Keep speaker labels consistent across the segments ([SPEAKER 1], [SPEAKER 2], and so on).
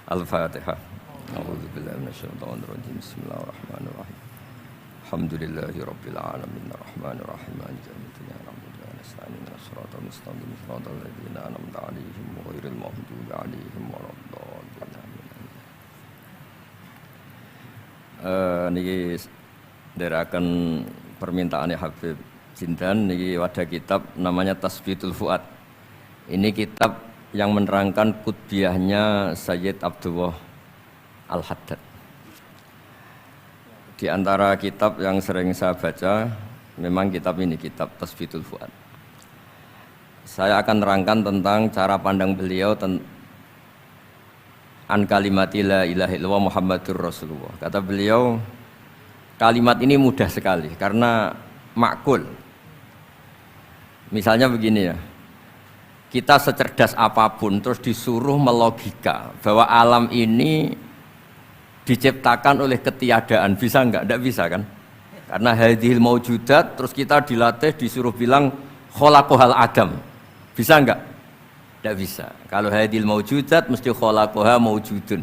[SPEAKER 1] Al-Fatihah. A'udzubillahi minasyaitonirrajim. Bismillahirrahmanirrahim. Alhamdulillahirabbil alamin arrahmanir rahim maliki yaumiddin iyyaka nasta'in ihdinas siratal mustaqim siratal ladzina an'amta 'alaihim ghairil maghdubi 'alaihim waladdallin. Niki ndherekaken permintaane Habib Jindan niki wadah kitab namanya Tasbitul Fuad. Ini kitab yang menerangkan kutbiahnya Sayyid Abdullah Al-Haddad. Di antara kitab yang sering saya baca, memang kitab ini, kitab Tasbitul Fuad. Saya akan nerangkan tentang cara pandang beliau an kalimati la ilaha illallah Muhammadur Rasulullah. Kata beliau, kalimat ini mudah sekali karena makul. Misalnya begini ya, kita secerdas apapun terus disuruh melogika bahwa alam ini diciptakan oleh ketiadaan, bisa enggak? Enggak bisa kan? Karena hadhil maujudat, terus kita dilatih disuruh bilang khalaqahal adam. Bisa enggak? Enggak bisa. Kalau hadhil maujudat mesti khalaqaha maujudun.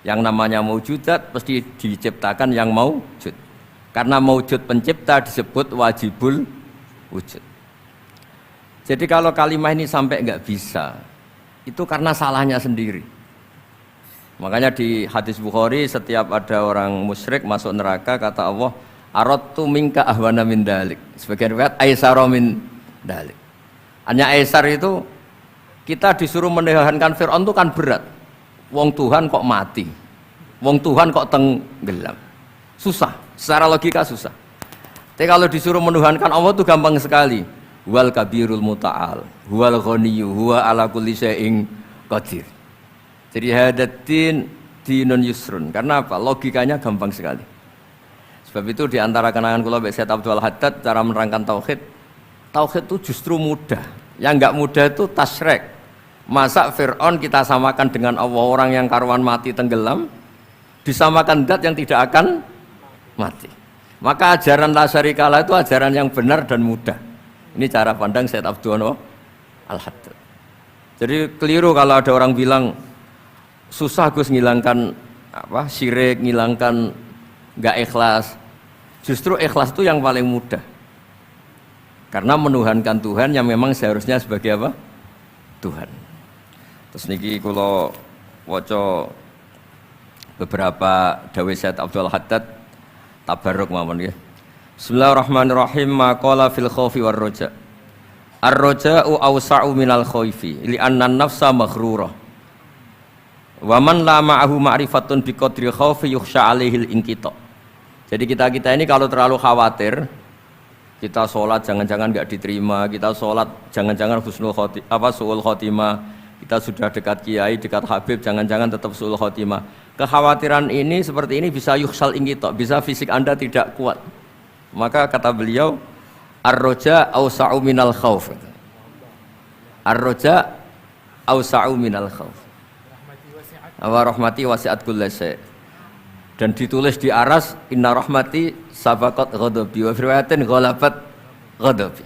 [SPEAKER 1] Yang namanya maujudat mesti diciptakan yang maujud. Karena maujud pencipta disebut wajibul wujud. Jadi kalau kalimah ini sampai enggak bisa, itu karena salahnya sendiri. Makanya di hadis Bukhari setiap ada orang musyrik masuk neraka kata Allah, aradtu minka ahwana min dalik. Sebagian riwayat aisara min dalik. Hanya aisar itu kita disuruh menahankan Fir'aun itu kan berat. Wong Tuhan kok mati. Wong Tuhan kok tenggelam. Susah, secara logika susah. Tapi kalau disuruh menuhankan Allah itu gampang sekali. Wal kabirul muta'al, huwal ghaniyyu, huwa ala kulli syai'in qadir. Jadi hadatin dinun yusrun. Karena apa? Logikanya gampang sekali. Sebab itu di antara kenangan kula Mbak Sayyid Abdul Haddad cara menerangkan tauhid. Tauhid itu justru mudah. Yang enggak mudah itu tasyrik. Masa Fir'aun kita samakan dengan Allah, orang yang karuan mati tenggelam disamakan zat yang tidak akan mati. Maka ajaran la syarikalah itu ajaran yang benar dan mudah. Ini cara pandang Sayyid Abdullah Al-Haddad. Jadi keliru kalau ada orang bilang susah Gus ngilangkan syirik, ngilangkan enggak ikhlas. Justru ikhlas itu yang paling mudah. Karena menuhankan Tuhan yang memang seharusnya sebagai apa? Tuhan. Terus niki kula waca beberapa dawuh Sayyid Abdul Haddad tabarruk mawon nggih. Bismillahirrahmanirrahim. Maqala fil khaufi war raja. Ar-raja'u awsa'u minal khaufi li'anna an-nafsa maghrurah. Wa man la ma'ahu ma'rifatun bi qadri khaufi yukhsha 'alaihil inqita. Jadi kita ini kalau terlalu khawatir, kita sholat jangan-jangan enggak diterima, kita sholat jangan-jangan husnul khotimah, suul khotimah, kita sudah dekat kiai, dekat habib, jangan-jangan tetap suul khotimah. Kekhawatiran ini seperti ini bisa yukhsal inqita, bisa fisik Anda tidak kuat. Maka kata beliau, ar-roja awsa'u minal khauf. Ar-roja awsa'u minal khauf. Wa rahmati wasi'at kulli syai'. Dan ditulis di aras, inna rahmati sabaqat ghadabi wa riwayatin ghalabat ghadabi.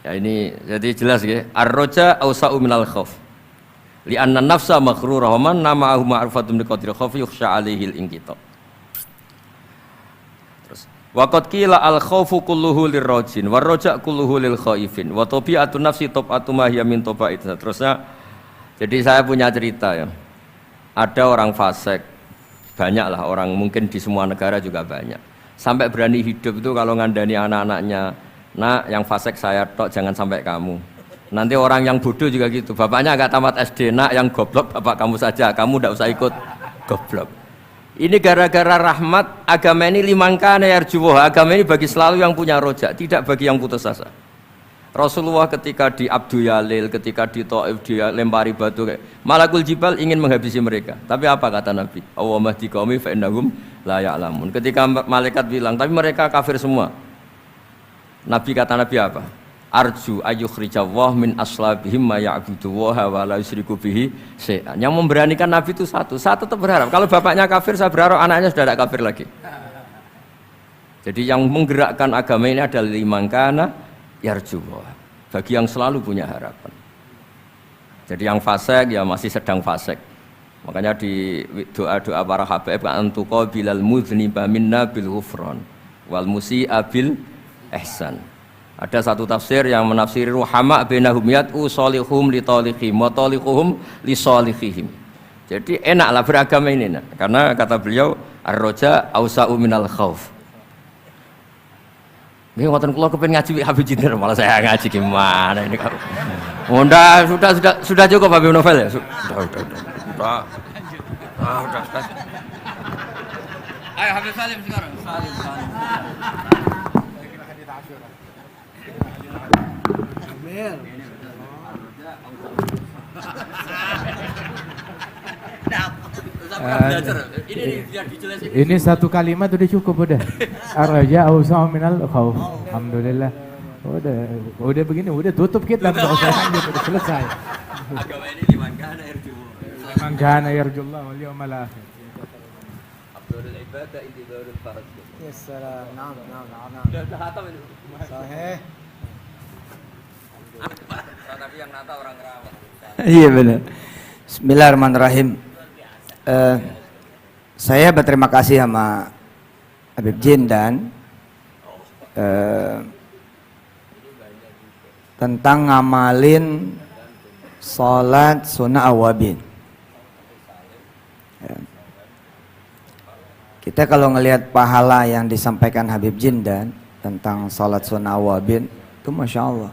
[SPEAKER 1] Ya ini jadi jelas ya. Ar-roja awsa'u minal khauf. Li'anna nafsa maghrurah wa man nama'ahu ma'rifatun bi qadri khaufi yukhsha 'alaihil inqita. Waqad qila al-khaufu kulluhu lirrajin war-raja' kulluhu lil khaifin wa tabi'atun nafsi tab'atu ma hiya min taba'it. Terusnya jadi saya punya cerita ya. Ada orang fasik, banyaklah orang, mungkin di semua negara juga banyak. Sampai berani hidup itu kalau ngandani anak-anaknya, "Nak, yang fasik saya tok, jangan sampai kamu." Nanti orang yang bodoh juga gitu. Bapaknya enggak tamat SD, "Nak, yang goblok bapak kamu saja, kamu enggak usah ikut goblok." Ini gara-gara rahmat agama ini limangkana yarjuwah. Agama ini bagi selalu yang punya rojak, tidak bagi yang putus asa. Rasulullah ketika di Abdul Yalil, ketika di Taif dia lempari batu, Malakul Jibal ingin menghabisi mereka. Tapi apa kata Nabi? Allahumma hdi qaumi fa innahum la ya'lamun. Ketika malaikat bilang, tapi mereka kafir semua. Nabi kata Nabi apa? Arju ayyukhrijawah min aslabihim ma ya'buduwaha wa la yusyriku bihi syai'an. Yang memberanikan Nabi itu satu. Saya tetap berharap kalau bapaknya kafir, saya berharap anaknya sudah tidak kafir lagi. Jadi yang menggerakkan agama ini adalah limangkana yarjuwah, bagi yang selalu punya harapan. Jadi yang fasik ya masih sedang fasik. Makanya di doa-doa para habaib antuqa bilal mudhniba minna bil ghufran wal musi'a bil ihsan. Ada satu tafsir yang menafsiri ruhama bainahum yat'u salihum li taliqihim wa taliquhum li salihihim. Jadi enaklah beragama ini nah. Karena kata beliau ar-raja ausa'u minal khauf. Nggih ngoten kula kepen ngaji Habib Jinder malah saya ngaji gimana ini kalau. Sudah cukup Habib Novel ya? Sudah. Ayo Habib Salim sekarang. Salim.
[SPEAKER 2] Ini satu kalimat udah cukup udah. Ar-raja awsa'u minal khauf. Alhamdulillah. Udah begini, udah tutup kita, enggak usah lanjut, udah selesai.
[SPEAKER 1] Agama ini liman kana
[SPEAKER 2] yarjullah wal yawmal akhir.
[SPEAKER 1] Abdul ibadah intidharul farad.
[SPEAKER 3] Yes, naam.
[SPEAKER 1] Sudah khatam ini.
[SPEAKER 3] Sahih.
[SPEAKER 1] Tapi yang nata orang Kerawang.
[SPEAKER 3] Iya benar. Bismillahirrahmanirrahim. Saya berterima kasih sama Habib Jindan tentang ngamalin sholat sunnah awabin. Kita kalau ngelihat pahala yang disampaikan Habib Jindan tentang sholat sunnah awabin itu Masya Allah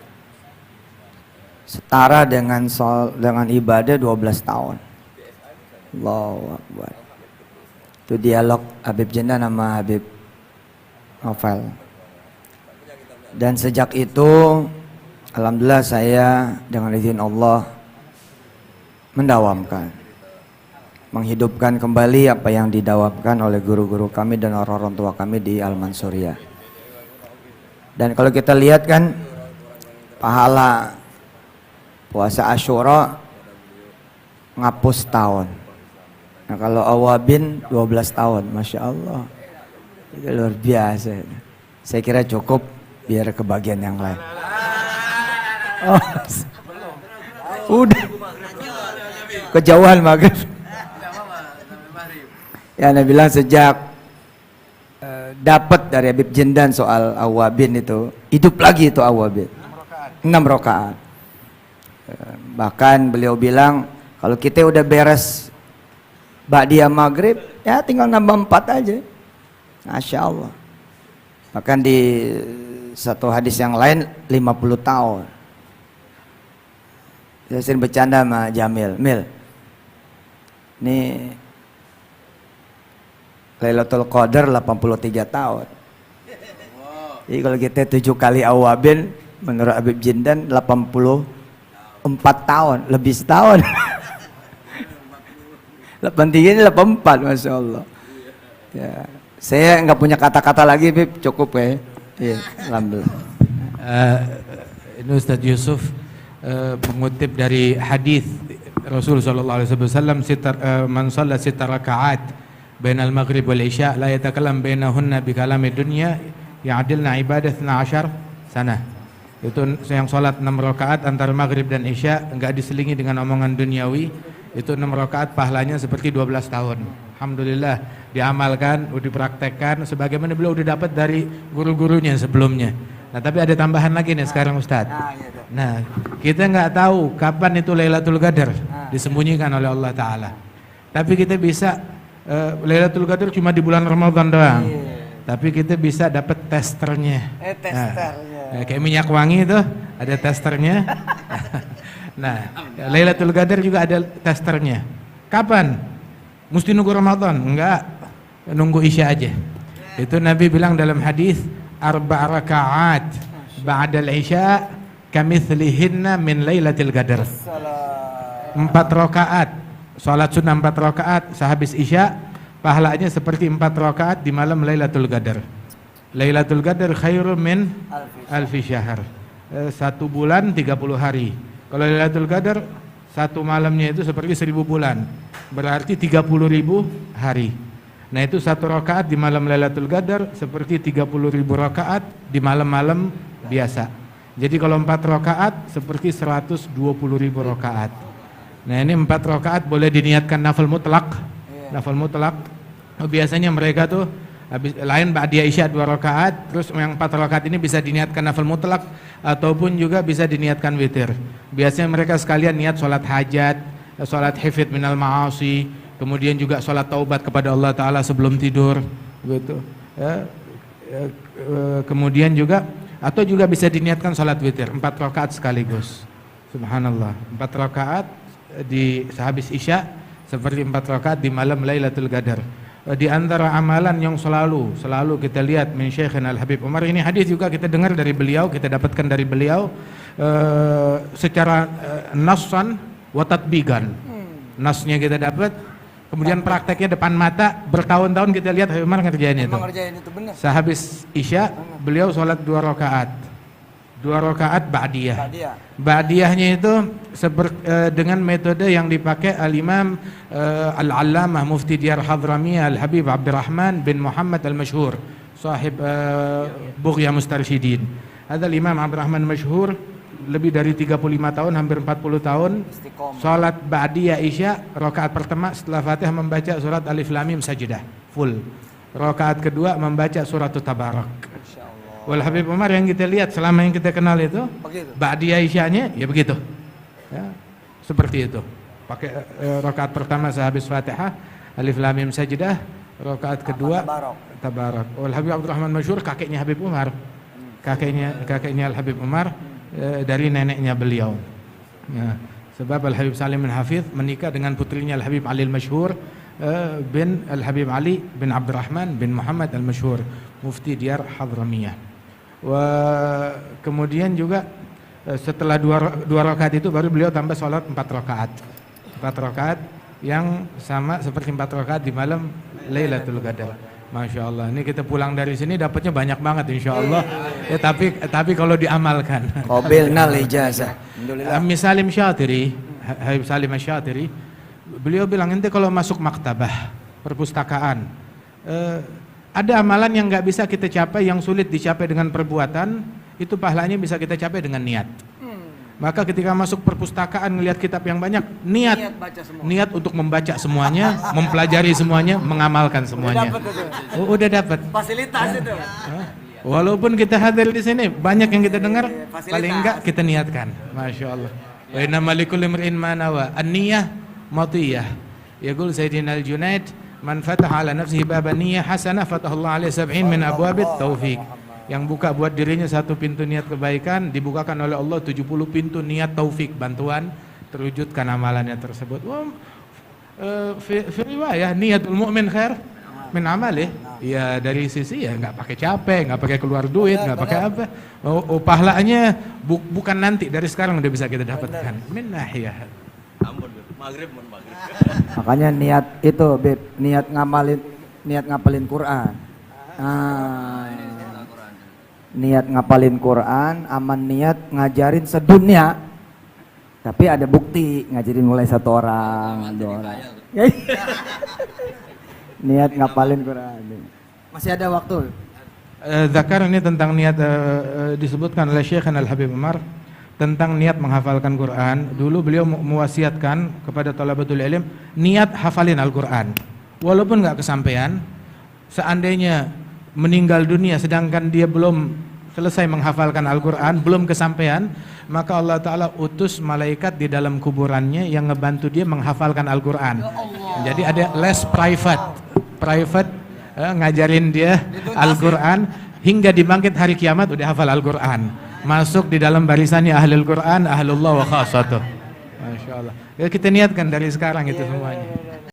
[SPEAKER 3] setara dengan ibadah 12 tahun. Allahu Akbar. Itu dialog Habib Jindan sama Habib Novel. Dan sejak itu alhamdulillah saya dengan izin Allah mendawamkan, menghidupkan kembali apa yang didawamkan oleh guru-guru kami dan orang-orang tua kami di Al-Mansuriyah. Dan kalau kita lihat kan pahala puasa Asyura ngapus tahun. Nah kalau awabin 12 tahun, Masya Allah, itu luar biasa. Saya kira cukup biar ke bagian yang lain. Oh, udah kejauhan maghrib. Ya Nabi bilang sejak dapat dari Habib Jindan soal awabin itu hidup lagi itu awabin 6 rakaat. Bahkan beliau bilang kalau kita udah beres ba'diyah maghrib ya tinggal nambah 4 aja. Masya Allah. Bahkan di satu hadis yang lain 50 tahun. Saya sering bercanda sama Jamil, Mil, ini Lailatul Qadar 83 tahun. Jadi kalau kita 7 kali awabin menurut Habib Jindan 84 tahun, lebih setahun. 83 ini 84, Masya Allah. Ya, saya nggak punya kata-kata lagi, Bib, cukup ya. Iya, alhamdulillah.
[SPEAKER 2] Ini Ustadz Yusuf mengutip dari hadis Rasul sallallahu alaihi wasallam, man shalla 6 rakaat bainal maghrib wal isya la yatakallam bainahunna bi kalami dunya ya'dilna ibadah 12 sana. Itu yang salat 6 rakaat antara maghrib dan isya enggak diselingi dengan omongan duniawi, itu 6 rakaat pahalanya seperti 12 tahun. Alhamdulillah diamalkan, dipraktekkan sebagaimana beliau udah dapat dari guru-gurunya sebelumnya. Nah tapi ada tambahan lagi nih sekarang Ustadz. Nah kita nggak tahu kapan itu Lailatul Qadar disembunyikan oleh Allah Ta'ala. Tapi kita bisa Lailatul Qadar cuma di bulan Ramadan doang. Tapi kita bisa dapat testernya. Nah, kayak minyak wangi itu ada testernya. Nah Lailatul Qadar juga ada testernya. Kapan? Mesti nunggu Ramadan? Enggak, nunggu Isya aja. Itu Nabi bilang dalam hadis 4 rakaat ba'dal isya kamithlihinna min lailatul qadar. 4 rakaat salat sunnah 4 rakaat sehabis isya pahalanya seperti 4 rakaat di malam Lailatul Qadar. Lailatul Qadar khairun min alfi syahr. 1 bulan 30 hari. Kalau Lailatul Qadar 1 malamnya itu seperti 1000 bulan. Berarti 30.000 hari. Nah itu 1 rakaat di malam Lailatul Qadar seperti 30.000 rakaat di malam-malam biasa. Jadi kalau 4 rakaat seperti 120.000 rakaat. Nah ini 4 rakaat boleh diniatkan nafil mutlak. Nafil mutlak. Biasanya mereka tuh habis lain ba'diyah isya 2 rakaat, terus yang 4 rakaat ini bisa diniatkan nafil mutlak ataupun juga bisa diniatkan witir. Biasanya mereka sekalian niat sholat hajat, sholat hifid minal ma'asi, kemudian juga sholat taubat kepada Allah Ta'ala sebelum tidur, gitu. Kemudian juga atau juga bisa diniatkan sholat witir 4 rakaat sekaligus. Subhanallah, 4 rakaat di sehabis isya, seperti 4 rakaat di malam Lailatul Qadar. Di antara amalan yang selalu kita lihat min Syekhina Al-Habib Umar, ini hadis juga kita dengar dari beliau, kita dapatkan dari beliau secara nassan wa tatbiqan. Nasnya kita dapat, kemudian prakteknya depan mata, bertahun-tahun kita lihat Habib Umar ngerjain itu.
[SPEAKER 3] benar.
[SPEAKER 2] Sehabis isya beliau sholat 2 rakaat. 2 rakaat ba'diyah. Ba'diyahnya itu dengan metode yang dipakai al-Imam Al-Allamah Mufti Diyar Hadramiyah Al-Habib Abdurrahman bin Muhammad Al-Mashhur, sahib Bughya Mustarsyidin. Ada Imam Abdurrahman Mashhur, lebih dari 35 tahun, hampir 40 tahun. Salat ba'diyah isya, rakaat pertama setelah Fatihah membaca surat Alif Lam Mim Sajdah full. Rakaat kedua membaca surat Tabarak. Wal Habib Umar yang kita lihat selama yang kita kenal itu ba'diyah isyanya ya begitu. Ya, seperti itu. Pakai rakaat pertama sehabis Fatihah Alif Lam Mim Sajdah, rakaat kedua Tabarak. Wal Habib Abdurrahman Mashhur kakeknya Habib Umar. Kakeknya Al Habib Umar dari neneknya beliau. Ya, sebab Al Habib Salim bin Hafidh menikah dengan putrinya Al Habib Ali Al-Mashhur bin Al Habib Ali bin Abdurrahman bin Muhammad Al-Mashhur, Mufti Diyar Hadramiyah. Kemudian juga setelah dua rakaat itu baru beliau tambah sholat 4 rakaat. 4 rakaat yang sama seperti 4 rakaat di malam Lailatul Qadar. Masya Allah, ini kita pulang dari sini dapatnya banyak banget insya Allah. Ya, tapi kalau diamalkan.
[SPEAKER 3] Qabilnal ijazah.
[SPEAKER 2] Salim Syatiri, Habib Salim Syatiri, beliau bilang ente kalau masuk maktabah, perpustakaan, ada amalan yang nggak bisa kita capai, yang sulit dicapai dengan perbuatan, itu pahalanya bisa kita capai dengan niat. Maka ketika masuk perpustakaan ngelihat kitab yang banyak, niat untuk membaca semuanya, mempelajari semuanya, mengamalkan semuanya. Udah dapat.
[SPEAKER 3] Fasilitas itu.
[SPEAKER 2] Walaupun kita hadir di sini, banyak yang kita dengar, paling enggak kita niatkan. Masya Allah. Wa innamal likulli imrin ma nawa. An-niyah matiyah. Yaqul Sayyidina Al-Junaid, man fataha ala nafsihi baban niyyah hasanah fatahallahu alaihi 70 min abwabit taufiq. Yang buka buat dirinya satu pintu niat kebaikan, dibukakan oleh Allah 70 pintu niat taufik, bantuan terwujudkan amalannya tersebut. Fi riwayah niatul mu'min khair min amalih. Ya dari sisi ya nggak pakai capek, nggak pakai keluar duit, nggak pakai apa. Pahalanya bukan nanti, dari sekarang udah bisa kita dapatkan. Min nahiyah.
[SPEAKER 1] Maghrib.
[SPEAKER 3] Makanya niat itu, Beb, niat ngapalin Quran. Niat ngapalin Quran, aman niat ngajarin sedunia. Tapi ada bukti ngajarin mulai 1 orang, 2 orang. Niat ngapalin Quran. Masih ada waktu.
[SPEAKER 2] Zakar ini tentang niat disebutkan oleh Syekh Al-Habib Umar tentang niat menghafalkan Quran. Dulu beliau mewasiatkan kepada thalabatul ilm niat hafalin Al-Quran. Walaupun nggak kesampaian, seandainya meninggal dunia sedangkan dia belum selesai menghafalkan Al-Quran, belum kesampaian, maka Allah Ta'ala utus malaikat di dalam kuburannya yang ngebantu dia menghafalkan Al-Quran. Jadi ada les private ngajarin dia Al-Quran hingga dibangkit hari kiamat udah hafal Al-Quran, masuk di dalam barisannya ahlul Quran, ahlullah wa khasatuh. Masya Allah. Ya, kita niatkan dari sekarang itu semuanya.